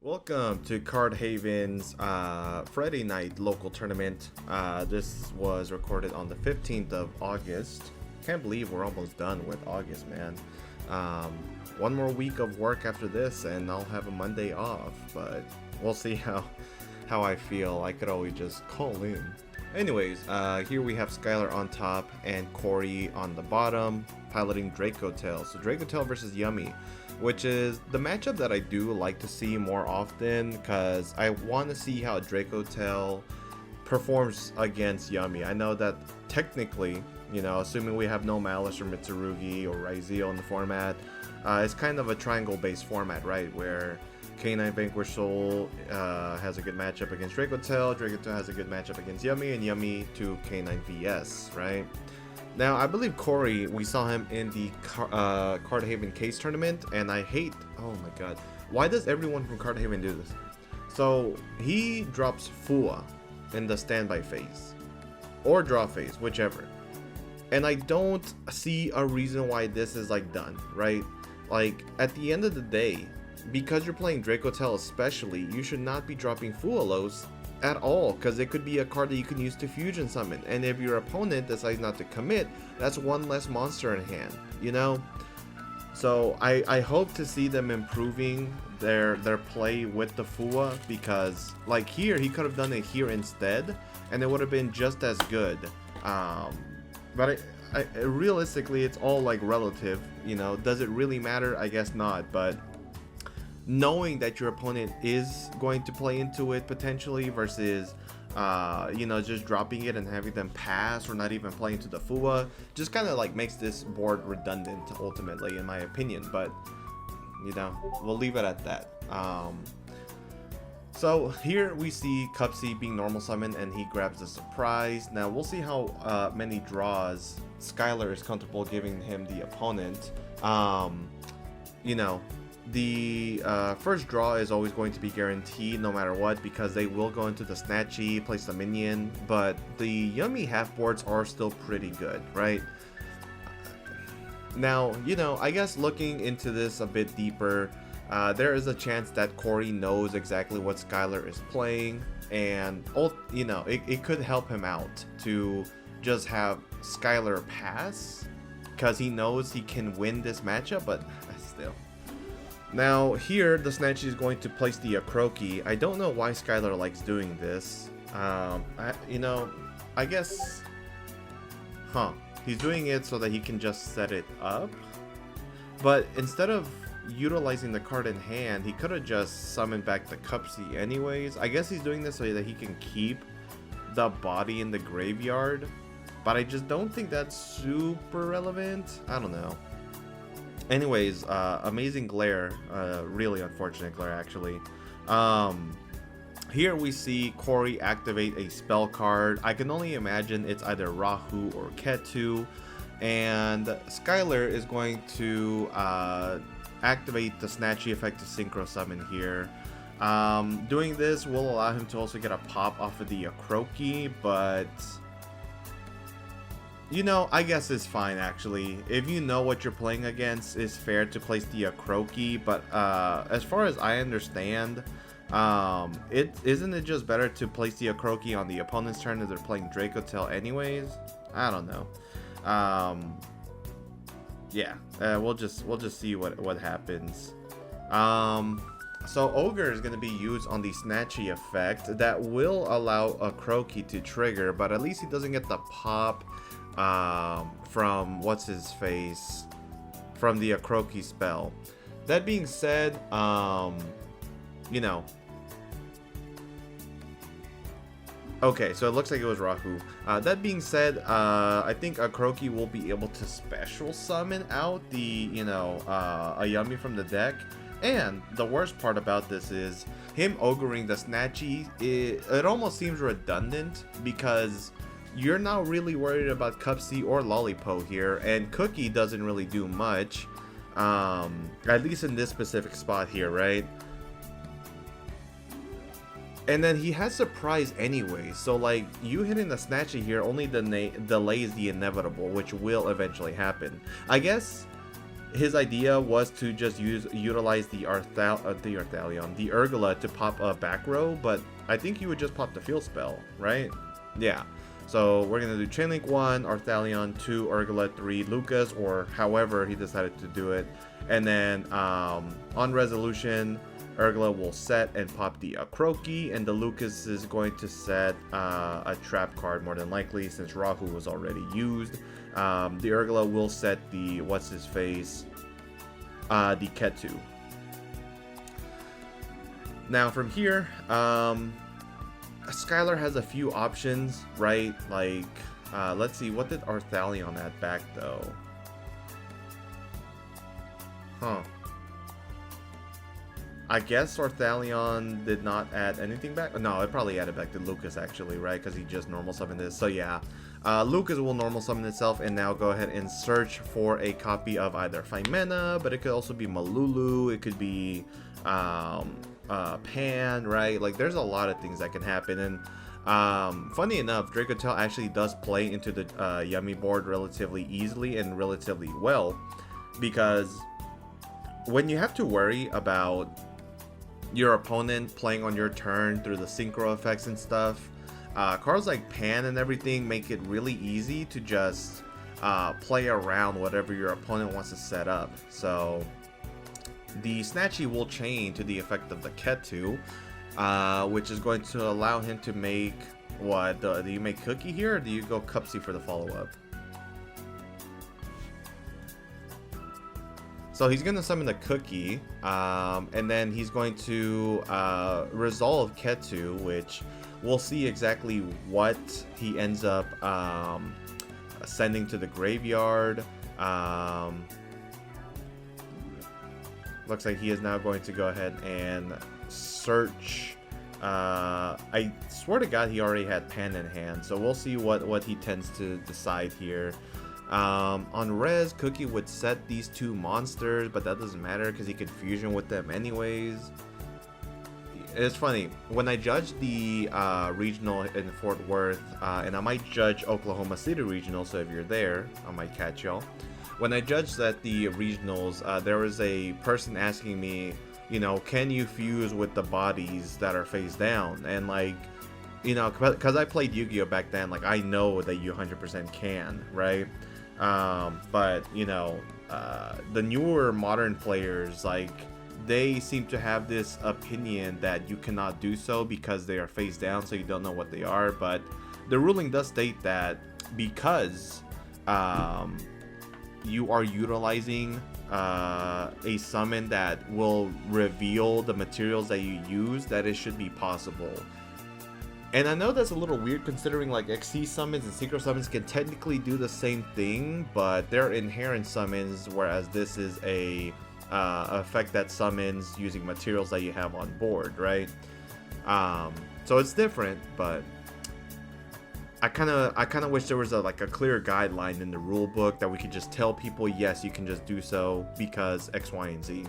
Welcome to Card Haven's Friday night local tournament. This was recorded on the 15th of August. Can't believe we're almost done with August, man. One more week of work after this and I'll have a Monday off, but we'll see how I feel. I could always just call in. Anyways, here we have Skylar on top and Corey on the bottom, piloting Dracotail. So Dracotail versus Yummy, which is the matchup that I do like to see more often because I want to see how Dracotail performs against Yummy. I know that technically, you know, assuming we have no Malice or Mitsurugi or Raizio in the format, it's kind of a triangle-based format, right? Where K9 Vanquish Soul has a good matchup against Dracotail, Dracotail has a good matchup against Yummy, and Yummy to K9 VS, right? Now, I believe Corey, we saw him in the Cardhaven Case tournament, and I hate, oh my god, why does everyone from Cardhaven do this? So, he drops Fua in the standby phase, or draw phase, whichever. And I don't see a reason why this is like done, right? Like, at the end of the day, because you're playing Dracotail especially, you should not be dropping Fualos at all, because it could be a card that you can use to fusion summon, and if your opponent decides not to commit, that's one less monster in hand, you know? So I hope to see them improving their play with the Fua, because like here, he could have done it here instead, and it would have been just as good. But realistically, it's all like relative, you know? Does it really matter? I guess not, but knowing that your opponent is going to play into it potentially versus you know, just dropping it and having them pass or not even playing to the Fua just kind of like makes this board redundant ultimately, in my opinion. But you know, we'll leave it at that. So here we see Cupsy being normal summon and he grabs a surprise. Now we'll see how many draws Skylar is comfortable giving him the opponent. You know, the first draw is always going to be guaranteed no matter what, because they will go into the Snatchy, place the minion, but the Yummy half boards are still pretty good, right? Now, you know, I guess looking into this a bit deeper, there is a chance that Corey knows exactly what Skylar is playing, and you know, it could help him out to just have Skylar pass, because he knows he can win this matchup, but still. Now here, the Snatchy is going to place the Akroki. I don't know why Skylar likes doing this. You know, I guess, he's doing it so that he can just set it up. But instead of utilizing the card in hand, he could have just summoned back the Cupsy anyways. I guess he's doing this so that he can keep the body in the graveyard. But I just don't think that's super relevant. I don't know. Anyways, amazing glare, really unfortunate glare actually. Here we see Corey activate a spell card. I can only imagine it's either Rahu or Ketu, and Skylar is going to activate the Snatchy effect to synchro summon here. Doing this will allow him to also get a pop off of the Akroki, but you know, I guess it's fine actually. If you know what you're playing against, it's fair to place the Akroki, but as far as I understand, isn't it just better to place the Akroki on the opponent's turn if they're playing Dracotail anyways? I don't know. Yeah, we'll just see what happens. So Ogre is going to be used on the Snatchy effect that will allow Akroki to trigger, but at least he doesn't get the pop from what's his face from the Akroki spell. That being said, you know, okay, so it looks like it was Rahu. That being said, I think Akroki will be able to special summon out the, you know, a Yummy from the deck. And the worst part about this is him ogering the Snatchy. It almost seems redundant because you're not really worried about Cupsy or Lollipo here, and Cookie doesn't really do much, at least in this specific spot here, right? And then he has Surprise anyway, so like, you hitting the Snatchy here only delays the inevitable, which will eventually happen. I guess his idea was to just utilize the Urgula to pop a back row, but I think he would just pop the field spell, right? Yeah. So we're gonna do Chainlink 1, Arthalion 2, Urgula 3, Lucas, or however he decided to do it. And then on resolution, Urgula will set and pop the Croaky, and the Lucas is going to set a trap card more than likely, since Rahu was already used. The Urgula will set the what's-his-face, the Ketu. Now from here, Skylar has a few options, right? Like, let's see, what did Arthalion add back though? Huh. I guess Arthalion did not add anything back. No, it probably added back to Lucas actually, right? Because he just normal summoned this. So yeah, Lucas will normal summon itself, and now go ahead and search for a copy of either Phimena, but it could also be Malulu. It could be Pan, right? Like, there's a lot of things that can happen. And funny enough, Dracotail actually does play into the Yummy board relatively easily and relatively well, because when you have to worry about your opponent playing on your turn through the synchro effects and stuff, cards like Pan and everything make it really easy to just play around whatever your opponent wants to set up. So the Snatchy will chain to the effect of the Ketu, which is going to allow him to make what? Do you make Cookie here, or do you go Cupsy for the follow-up? So he's going to summon the Cookie, and then he's going to resolve Ketu, which we'll see exactly what he ends up sending to the graveyard. Looks like he is now going to go ahead and search. I swear to God he already had Pan in hand, so we'll see what he tends to decide here. On res, Cookie would set these two monsters, but that doesn't matter because he could fusion with them anyways. It's funny, when I judged the regional in Fort Worth, and I might judge Oklahoma City regional, so if you're there, I might catch y'all. When I judged at the regionals, there was a person asking me, you know, can you fuse with the bodies that are face down? And like, you know, because I played Yu-Gi-Oh back then, like, I know that you 100% can, right? But, you know, the newer modern players, like, they seem to have this opinion that you cannot do so because they are face down, so you don't know what they are. But the ruling does state that because you are utilizing a summon that will reveal the materials that you use, that it should be possible. And I know that's a little weird considering like XC summons and synchro summons can technically do the same thing, but they're inherent summons, whereas this is a effect that summons using materials that you have on board, right? So it's different, but I kind of wish there was a clear guideline in the rule book that we could just tell people, yes, you can just do so because X, Y, and Z.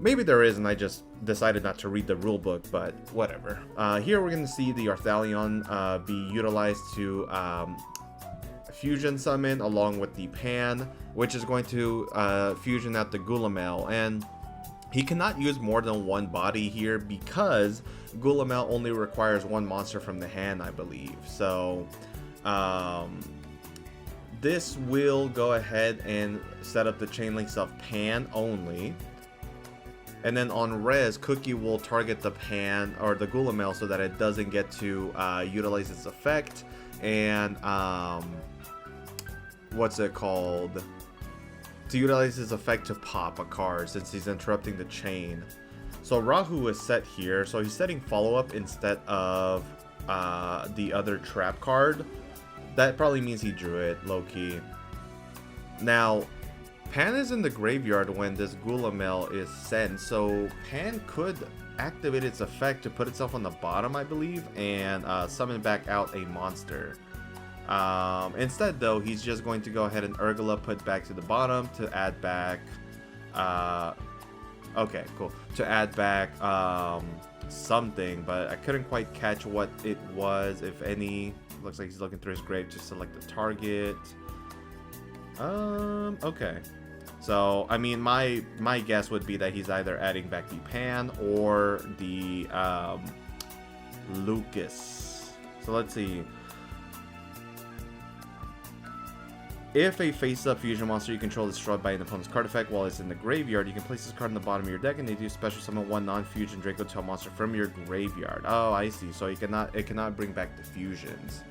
Maybe there is, and I just decided not to read the rule book, but whatever. Here we're going to see the Arthalion be utilized to fusion summon along with the Pan, which is going to fusion out the Gulamel. And he cannot use more than one body here because Gulamel only requires one monster from the hand, I believe. So this will go ahead and set up the chain links of Pan only. And then on res, Cookie will target the Pan or the Gulamel so that it doesn't get to utilize its effect. And what's it called? To utilize his effect to pop a card since he's interrupting the chain. So Rahu is set here, so he's setting follow-up instead of the other trap card. That probably means he drew it, low-key. Now, Pan is in the graveyard when this Gulamel is sent, so Pan could activate its effect to put itself on the bottom, I believe, and summon back out a monster. Instead, though, he's just going to go ahead and Urgula put back to the bottom to add back... okay, cool. To add back something, but I couldn't quite catch what it was, if any. Looks like he's looking through his grave to select the target. Okay. So, I mean, my guess would be that he's either adding back the Pan or the Lucas. So let's see. If a face-up fusion monster you control is destroyed by an opponent's card effect while it's in the graveyard, you can place this card in the bottom of your deck and they do special summon one non-fusion Dracotail monster from your graveyard. Oh, I see. So it cannot bring back the fusions.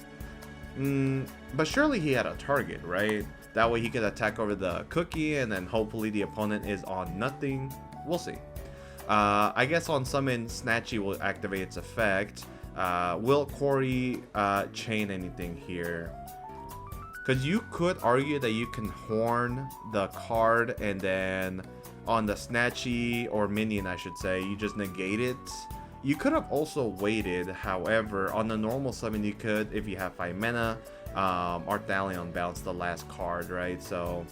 But surely he had a target, right? That way he could attack over the cookie and then hopefully the opponent is on nothing. We'll see. I guess on summon, Snatchy will activate its effect. Will Corey chain anything here? Because you could argue that you can horn the card and then on the Snatchy or minion, I should say, you just negate it. You could have also waited, however, on the normal summon you could, if you have 5 mana, Arthalion bounce the last card, right? So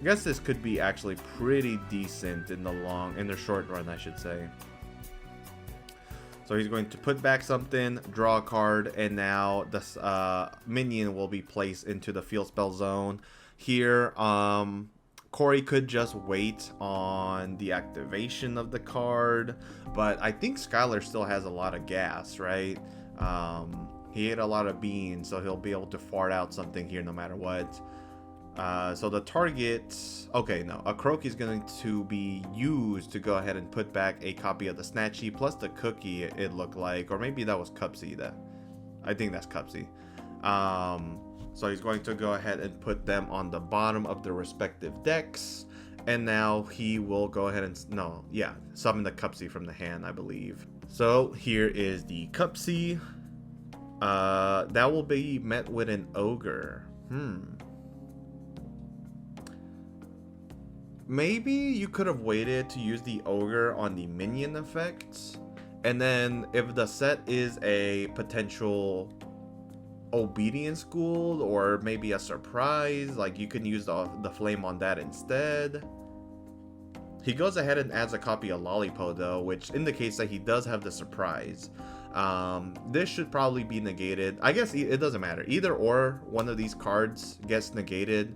I guess this could be actually pretty decent in the short run, I should say. So he's going to put back something, draw a card, and now this minion will be placed into the field spell zone. Here, Corey could just wait on the activation of the card, but I think Skylar still has a lot of gas, right? He ate a lot of beans, so he'll be able to fart out something here no matter what. So the target, okay, no, a croak is going to be used to go ahead and put back a copy of the Snatchy plus the cookie, it looked like, or maybe that was Cupsy. I think that's Cupsy. So he's going to go ahead and put them on the bottom of their respective decks, and now he will go ahead and summon the Cupsy from the hand, I believe. So here is the Cupsy. That will be met with an ogre. Maybe you could have waited to use the ogre on the minion effects, and then if the set is a potential obedience school or maybe a surprise, like you can use the flame on that instead. He goes ahead and adds a copy of Lollipo though, which indicates that he does have the surprise. This should probably be negated. I guess it doesn't matter, either or one of these cards gets negated.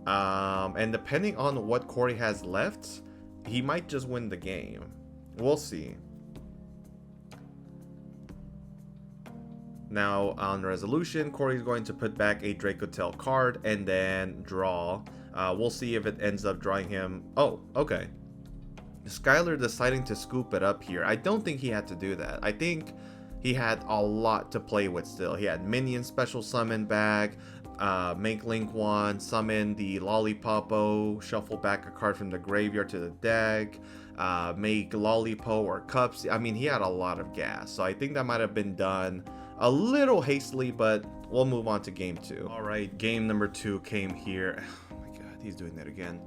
And depending on what Corey has left, he might just win the game. We'll see. Now on resolution, Corey's going to put back a Dracotail card and then draw. We'll see if it ends up drawing him. Oh, okay. Skylar deciding to scoop it up here. I don't think he had to do that. I think he had a lot to play with still. He had minion special summon back, make Link 1, summon the Lollipopo, shuffle back a card from the graveyard to the deck, make Lollipo or Cups. I mean, he had a lot of gas. So I think that might have been done a little hastily, but we'll move on to game 2. All right, game number 2 came here. Oh my god, he's doing that again.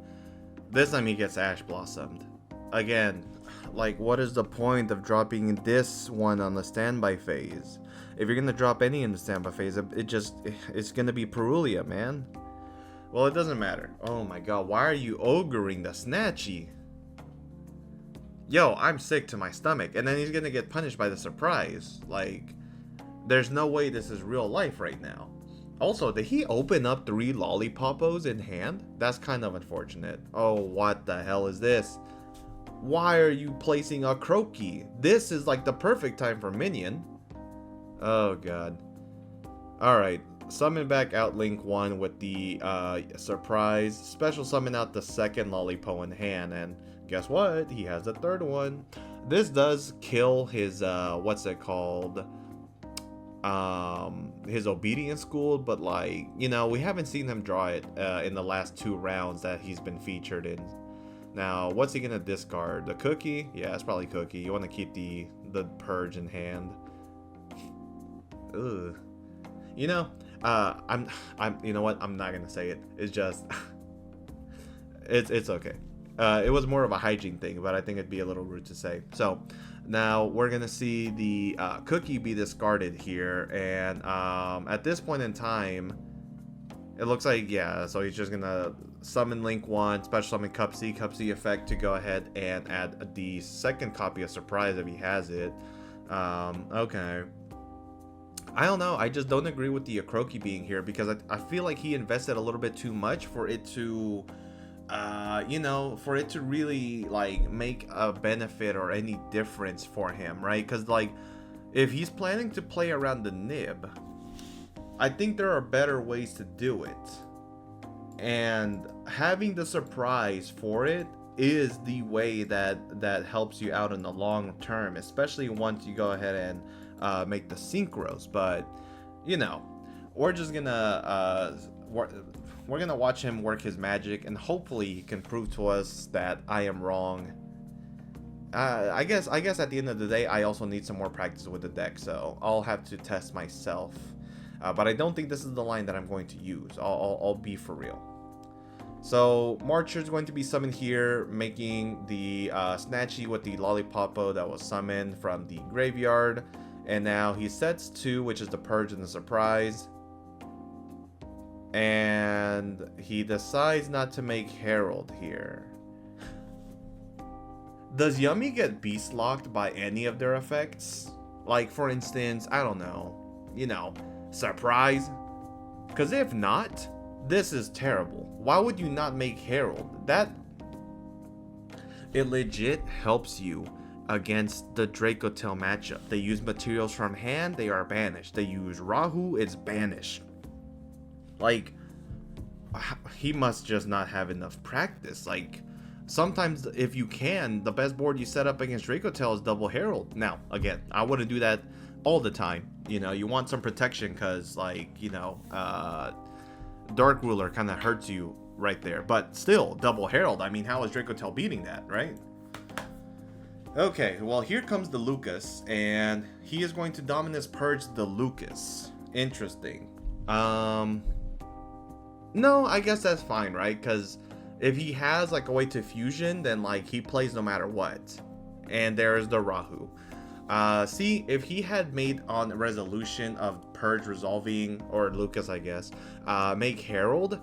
This time he gets Ash Blossomed. Again, like, what is the point of dropping this one on the standby phase? If you're gonna drop any in the standby phase, it's gonna be Perulia, man. Well, it doesn't matter. Oh my god, why are you ogering the Snatchy? Yo, I'm sick to my stomach. And then he's gonna get punished by the surprise. Like, there's no way this is real life right now. Also, did he open up 3 Lollipopos in hand? That's kind of unfortunate. Oh, what the hell is this? Why are you placing a Croaky? This is like the perfect time for minion. Oh god. Alright, summon back out Link 1 with the surprise. Special summon out the second Lollipo in hand, and guess what? He has a third one. This does kill his, what's it called? His obedience school, but like, you know, we haven't seen him draw it in the last 2 rounds that he's been featured in. Now, what's he gonna discard? The cookie? Yeah, it's probably cookie. You want to keep the purge in hand. Ugh. You know, I'm. You know what? I'm not gonna say it. It's just, it's okay. It was more of a hygiene thing, but I think it'd be a little rude to say. So now we're gonna see the cookie be discarded here, and at this point in time, it looks like, yeah. So he's just gonna summon Link 1, special summon Cupsy effect to go ahead and add the second copy of Surprise if he has it. Okay. I don't know. I just don't agree with the Akroki being here because I feel like he invested a little bit too much for it to you know, for it to really like make a benefit or any difference for him, right? Because like if he's planning to play around the nib, I think there are better ways to do it, and having the surprise for it is the way that helps you out in the long term, especially once you go ahead and make the synchros. But you know, we're just gonna we're gonna watch him work his magic, and hopefully he can prove to us that I am wrong. I guess at the end of the day, I also need some more practice with the deck, so I'll have to test myself. But I don't think this is the line that I'm going to use. I'll be for real. So Marcher is going to be summoned here, making the Snatchy with the Lollipopo that was summoned from the graveyard. And now he sets 2, which is the Purge and the Surprise. And he decides not to make Herald here. Does Yummy get beast locked by any of their effects? Like, for instance, I don't know, you know, Surprise? Because if not, this is terrible. Why would you not make Herald? That, it legit helps you against the Dracotail matchup. They use materials from hand, they are banished. They use Rahu, it's banished. Like, he must just not have enough practice. Like, sometimes if you can, the best board you set up against Dracotail is double Herald. Now, again, I wouldn't do that all the time. You know, you want some protection because, like, you know, Dark Ruler kind of hurts you right there. But still, double Herald. I mean, how is Dracotail beating that, right? Okay, well, here comes the Lucas, and he is going to Dominus Purge the Lucas. Interesting. No, I guess that's fine, right? Because if he has, like, a way to fusion, then, like, he plays no matter what. And there's the Rahu. See, if he had made on resolution of Purge resolving, or Lucas, I guess, make Herald,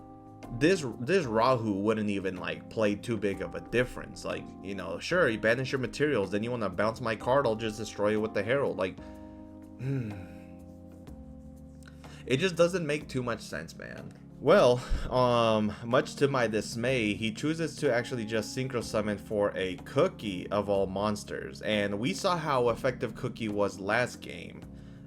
this Rahu wouldn't even like play too big of a difference. Like, you know, sure, you banish your materials, then you want to bounce my card, I'll just destroy it with the Herald. Like, it just doesn't make too much sense, man. Well, much to my dismay, he chooses to actually just synchro summon for a Cookie of all monsters, and we saw how effective Cookie was last game.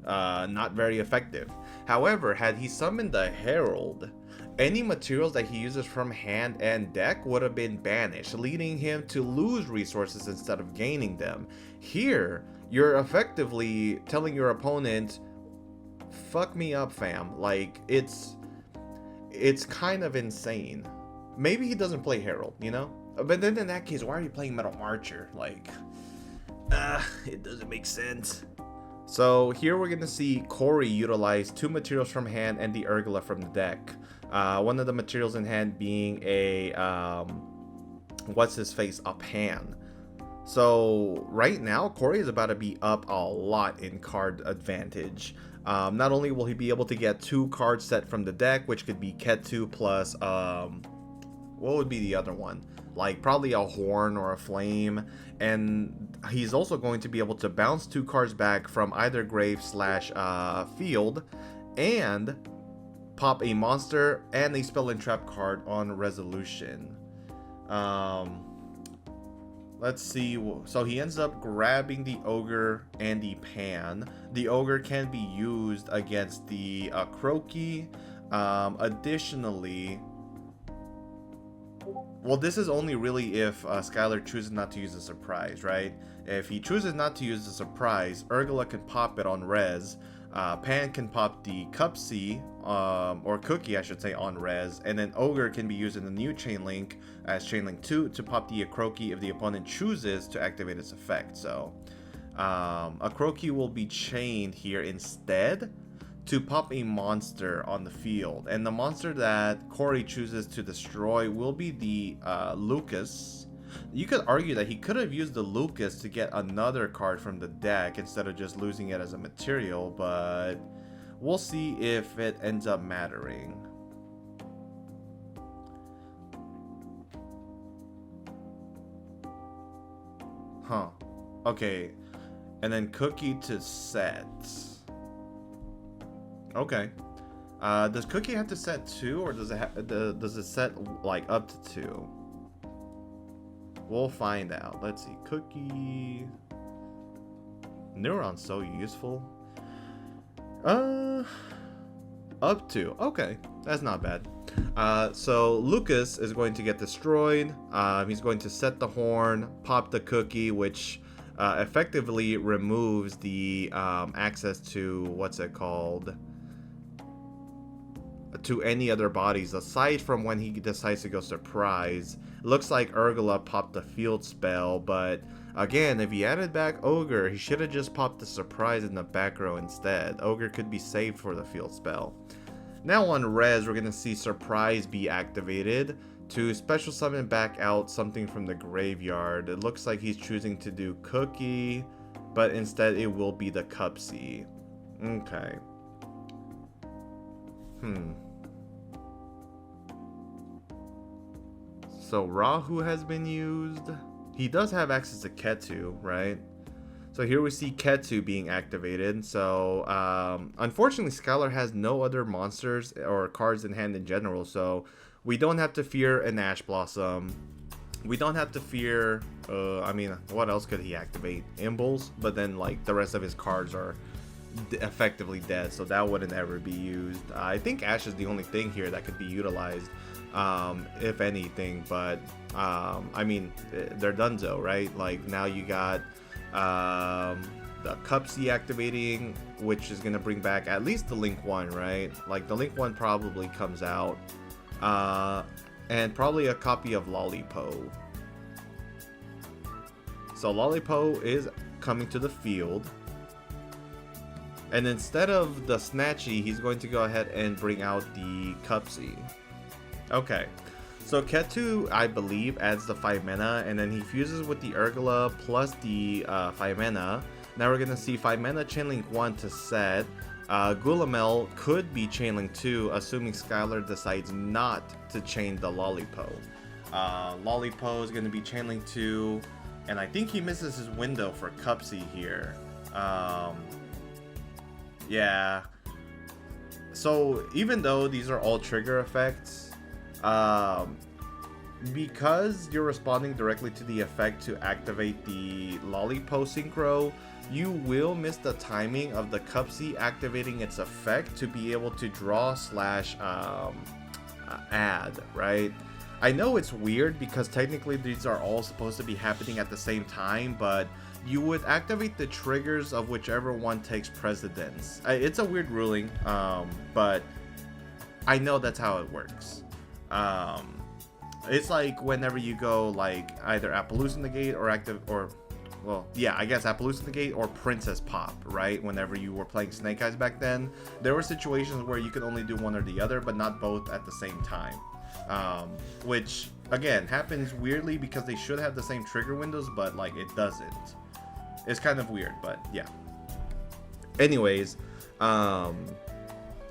Not very effective. However, had he summoned the Herald, any materials that he uses from hand and deck would have been banished, leading him to lose resources instead of gaining them. Here, you're effectively telling your opponent, fuck me up, fam. Like, it's kind of insane. Maybe he doesn't play Herald, you know? But then in that case, why are you playing Metal Marcher? Like, it doesn't make sense. So here we're going to see Corey utilize 2 materials from hand and the Urgula from the deck. One of the materials in hand being a, a Pan. So right now, Corey is about to be up a lot in card advantage. Not only will he be able to get 2 cards set from the deck, which could be Ketu plus, what would be the other one? Like probably a Horn or a Flame. And he's also going to be able to bounce 2 cards back from either grave / field and pop a monster and a spell and trap card on resolution. Let's see. So he ends up grabbing the Ogre and the Pan. The Ogre can be used against the Croaky. Additionally, well, this is only really if Skylar chooses not to use the surprise, right? If he chooses not to use the surprise, Urgula can pop it on res. Pan can pop the Cupsy, or Cookie, I should say, on res, and then Ogre can be used in the new Chain Link as Chain Link 2 to pop the Croaky if the opponent chooses to activate its effect. So, a Croaky will be chained here instead to pop a monster on the field, and the monster that Corey chooses to destroy will be the Lucas. You could argue that he could have used the Lucas to get another card from the deck instead of just losing it as a material, but we'll see if it ends up mattering. Huh. Okay. And then Cookie to set. Okay. Does Cookie have to set 2, or does it set like up to 2? We'll find out. Let's see. Cookie. Neuron's so useful. Up to. Okay, that's not bad. So Lucas is going to get destroyed. He's going to set the horn, pop the cookie, which effectively removes the access to, what's it called, to any other bodies aside from when he decides to go surprise. Looks like Urgula popped the field spell, but again, if he added back Ogre, he should have just popped the surprise in the back row instead. Ogre could be saved for the field spell. Now on res, we're going to see surprise be activated to special summon back out something from the graveyard. It looks like he's choosing to do cookie, but instead it will be the Cupsy. Okay. So Rahu has been used. He does have access to Ketu, right? So here we see Ketu being activated. So unfortunately, Skylar has no other monsters or cards in hand in general. So we don't have to fear an Ash Blossom. We don't have to fear, I mean, what else could he activate? Imbles, but then like the rest of his cards are effectively dead, so that wouldn't ever be used. I think Ash is the only thing here that could be utilized, if anything, but I mean, they're donezo, right? Like now you got the Cupsy activating, which is gonna bring back at least the Link 1, right? Like the Link 1 probably comes out, and probably a copy of Lollipo. So Lollipo is coming to the field. And instead of the Snatchy, he's going to go ahead and bring out the Cupsy. Okay. So Ketu, I believe, adds the 5 mana, and then he fuses with the Urgula plus the 5 mana. Now we're going to see 5 mana Chainlink 1 to set. Gulamel could be Chainlink 2, assuming Skylar decides not to chain the Lollipo. Lollipo is going to be Chainlink 2, and I think he misses his window for Cupsy here. Yeah. So even though these are all trigger effects, because you're responding directly to the effect to activate the Lollipo synchro, you will miss the timing of the Cupsy activating its effect to be able to draw slash add, right? I know it's weird because technically these are all supposed to be happening at the same time, but you would activate the triggers of whichever one takes precedence. It's a weird ruling, but I know that's how it works. It's like whenever you go like either Appaloosa Negate or I guess Appaloosa Negate or Princess Pop, right? Whenever you were playing Snake Eyes back then, there were situations where you could only do one or the other, but not both at the same time. Which again happens weirdly because they should have the same trigger windows, but like it doesn't. It's kind of weird, but yeah. Anyways,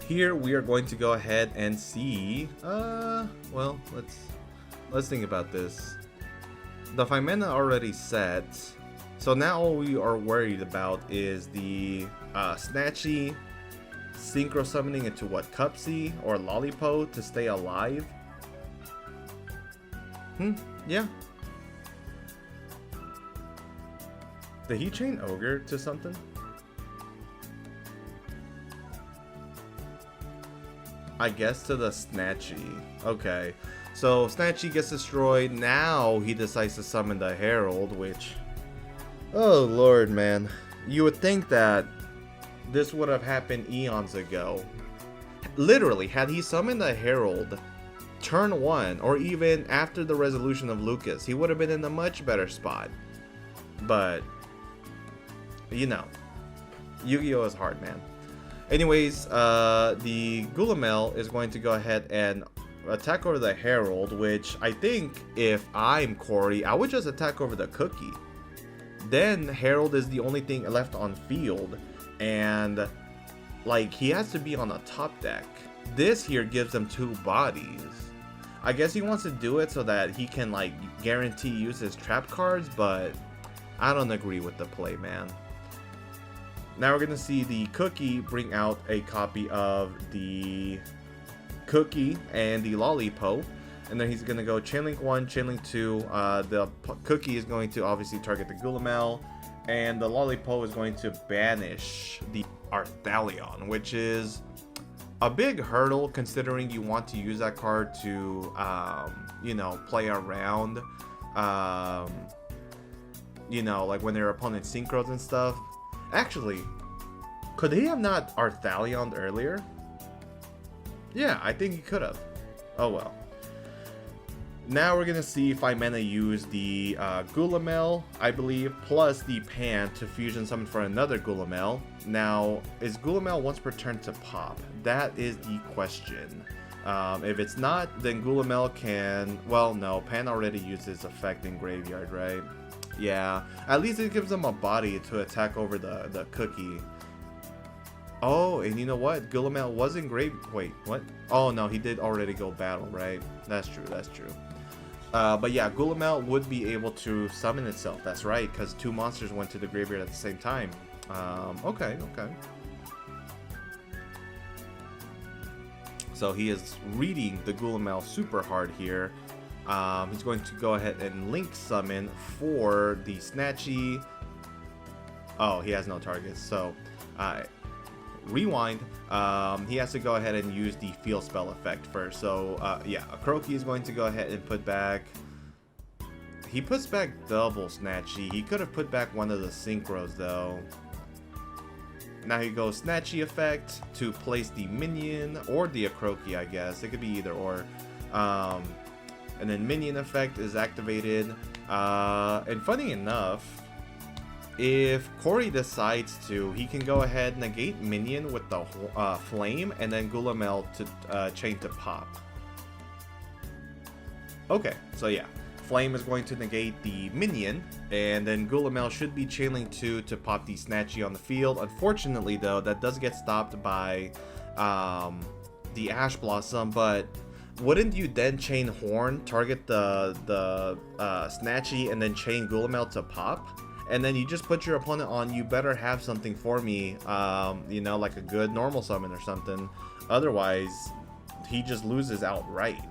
here we are going to go ahead and see. Well, let's think about this. The 5 mana already set, so now all we are worried about is the Snatchy synchro summoning into what, Cupsy or Lollipo to stay alive. Yeah. Did he chain Ogre to something? I guess to the Snatchy. Okay. So Snatchy gets destroyed. Now he decides to summon the Herald, which... Oh lord, man. You would think that this would have happened eons ago. Literally, had he summoned the Herald turn 1, or even after the resolution of Lucas, he would have been in a much better spot. But... you know, Yu-Gi-Oh! Is hard, man. Anyways, the Gulamel is going to go ahead and attack over the Herald, which I think if I'm Corey, I would just attack over the Cookie. Then Herald is the only thing left on field, and like he has to be on the top deck. This here gives him 2 bodies. I guess he wants to do it so that he can like guarantee use his trap cards, but I don't agree with the play, man. Now we're going to see the Cookie bring out a copy of the Cookie and the Lollipo. and then he's gonna go Chainlink 1, Chainlink 2. The Cookie is going to obviously target the Gulamel, and the Lollipo is going to banish the Arthalion, which is a big hurdle considering you want to use that card to, you know, play around, you know, like when their opponent synchros and stuff. Actually, could he have not Arthalion earlier? Yeah, I think he could have. Oh well. Now we're gonna see if Imena use the Gulamel, I believe, plus the Pan to fusion summon for another Gulamel. Now, is Gulamel once per turn to pop? That is the question. If it's not, then Gulamel can... Well, no, Pan already uses effect in Graveyard, right? Yeah, at least it gives them a body to attack over the Cookie. Oh, and you know what? Gulamel was in grave... Wait, what? Oh, no, he did already go battle, right? That's true, that's true. But yeah, Gulamel would be able to summon itself. That's right, because 2 monsters went to the graveyard at the same time. Okay. So he is reading the Gulamel super hard here. He's going to go ahead and link summon for the Snatchy. Oh, he has no targets, so... rewind. He has to go ahead and use the field spell effect first. So yeah, a Croaky is going to go ahead and put back... He puts back double Snatchy. He could have put back one of the synchros though. Now he goes Snatchy effect to place the minion or the Croaky, I guess. It could be either or. And then minion effect is activated. And funny enough, if Corey decides to, he can go ahead and negate minion with the flame and then Gulamel to chain to pop. Okay, so yeah, flame is going to negate the minion, and then Gulamel should be Chainlink 2 to pop the Snatchy on the field. Unfortunately though, that does get stopped by the Ash Blossom, but wouldn't you then chain Horn, target the Snatchy, and then chain Gulamel to pop? And then you just put your opponent on, you better have something for me, you know, like a good normal summon or something. Otherwise, he just loses outright.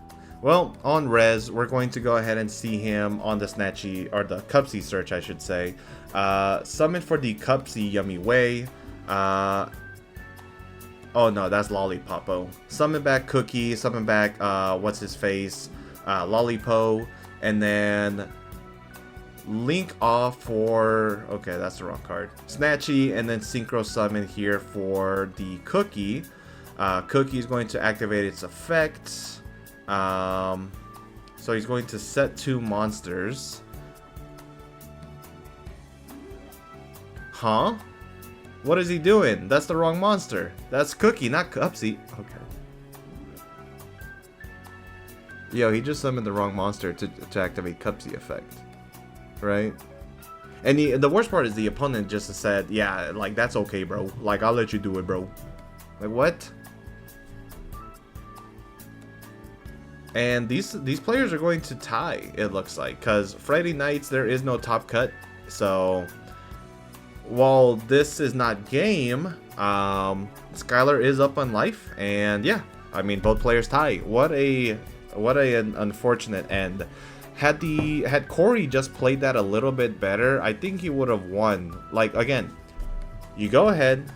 Well, on res, we're going to go ahead and see him on the Snatchy, or the Cupsy search, I should say. Summon for the Cupsy Yummy Way. Oh no, that's Lollipopo. Summon back Cookie, summon back, what's his face, Lollipo, and then... link off for... okay, that's the wrong card. Snatchy, and then synchro summon here for the Cookie. Cookie is going to activate its effect. So he's going to set 2 monsters. Huh? What is he doing? That's the wrong monster. That's Cookie, not Cupsy. Okay. Yo, he just summoned the wrong monster to activate Cupsy effect. Right? And the worst part is the opponent just said, yeah, like, that's okay, bro. Like, I'll let you do it, bro. Like, what? And these players are going to tie, it looks like, because Friday nights there is no top cut. So while this is not game, Skylar is up on life, and yeah, I mean, both players tie. What an unfortunate end. Had Corey just played that a little bit better, I think he would have won. Like, again, you go ahead,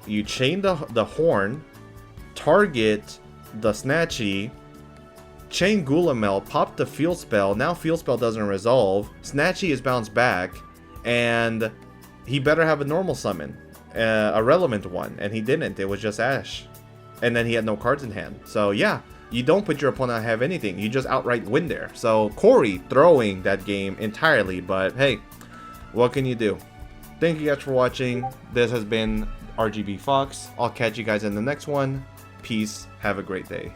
you chain the Horn, target the Snatchy, chain Gulamel, pop the field spell. Now field spell doesn't resolve. Snatchy is bounced back, and he better have a normal summon, a relevant one, and he didn't. It was just Ash, and then he had no cards in hand. So yeah, you don't put your opponent on have anything. You just outright win there. So Corey throwing that game entirely, but hey, what can you do? Thank you guys for watching. This has been RGB Fox. I'll catch you guys in the next one. Peace. Have a great day.